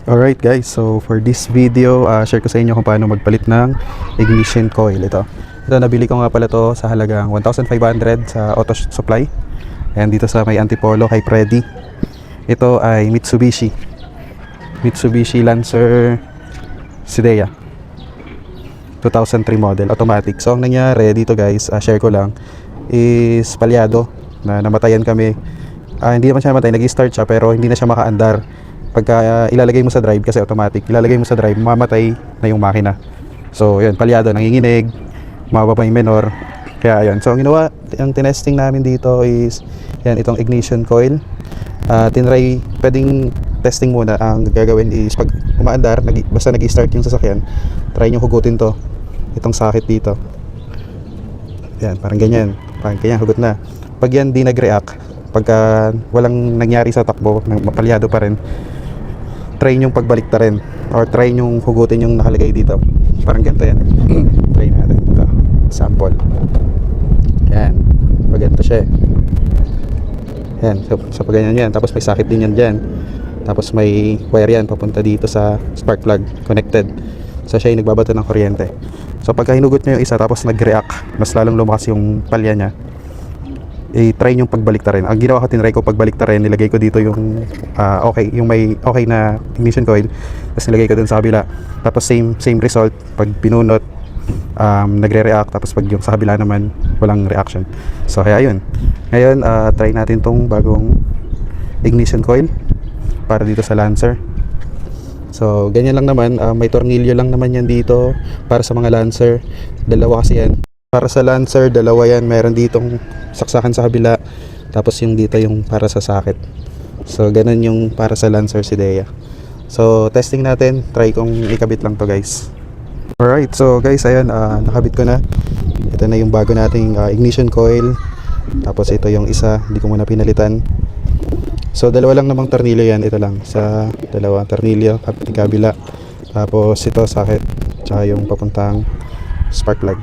Alright guys, so for this video, share ko sa inyo kung paano magpalit ng ignition coil. Ito, nabili ko nga pala to sa halagang 1,500 sa Auto Supply. Ayan, dito sa may Antipolo kay Freddy. Ito ay Mitsubishi Lancer Sidea 2003 model, automatic. So ang nangyari dito guys, share ko lang, is palyado na namatayan kami. Hindi naman siya namatay, nag-start siya pero hindi na siya makaandar. Pagka ilalagay mo sa drive, kasi automatic, ilalagay mo sa drive, mamatay na yung makina. So yun, palyado, nanginginig, mababa yung minor. Kaya yun, so ang ginawa, ang tinesting namin dito is yan, itong ignition coil. Tinry, pwedeng testing muna. Ang gagawin is pag umaandar, basta nag-start yung sasakyan, try nyo hugutin to, itong socket dito. Yan, parang ganyan, hugot na. Pag yan di nag-react, pagka walang nangyari sa takbo, mapalyado pa rin, try nyong pagbaliktarin or try nyong hugutin yung nakalagay dito. Parang ganito yan. Try natin ito, sample. Yan, pag ganito siya yan, so pag ganyan yan, tapos may socket din yan dyan, tapos may wire yan papunta dito sa spark plug connected, so siya yung nagbabato ng kuryente. So pagka hinugot nyo yung isa tapos nag-react, mas lalong lumakas yung palya nya, i-try nyong pagbaliktarin. Ang ginawa ko, tinry ko pagbaliktarin, nilagay ko dito yung yung may okay na ignition coil, tapos nilagay ko dun sa kabila, tapos same result. Pag pinunot, nagre-react, tapos pag yung sa kabila naman walang reaction. So kaya yun, ngayon try natin tong bagong ignition coil para dito sa Lancer. So ganyan lang naman, may tornilyo lang naman yan dito para sa mga Lancer, dalawa kasi yan. Para sa Lancer, dalawa yan. Meron ditong saksakan sa kabila, tapos yung dito yung para sa socket. So ganun yung para sa Lancer Sidea. So testing natin, try kong ikabit lang to guys. Alright, so guys, ayan, nakabit ko na. Ito na yung bago nating ignition coil. Tapos ito yung isa, hindi ko muna pinalitan. So dalawa lang namang tornilyo yan, ito lang. Sa dalawa tornilyo, kabila. Tapos ito socket, tsaka yung papuntang spark plug.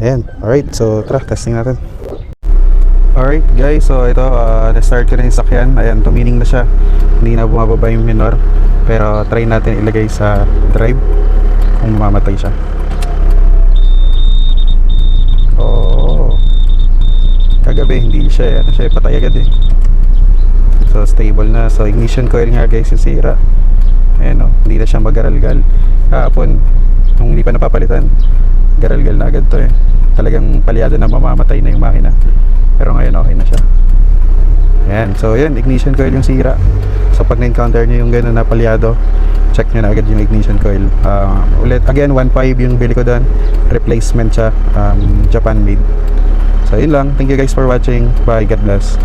Ayan, alright, so tara, testing natin. Alright guys, so ito, na-start ko na yung sakyan. Ayan, tumining na siya, hindi na bumababa yung minor. Pero try natin ilagay sa drive kung mamamatay siya. Oh, kagabi hindi siya, siya patay agad eh. So stable na. So ignition coil nga guys yung sira. Ayan o, hindi na siya mag-aralgal. Kahapon, nung hindi pa napapalitan, garalgal na agad to eh. Talagang palyado na, mamamatay na yung makina. Pero ngayon okay na siya. Ayan, so yun, ignition coil yung sira. So pag na-encounter nyo yung gano'n na palyado, check nyo na agad yung ignition coil. Ulit, again, 1.5 yung bili ko doon. Replacement siya, Japan made. So yun lang, thank you guys for watching. Bye, God bless.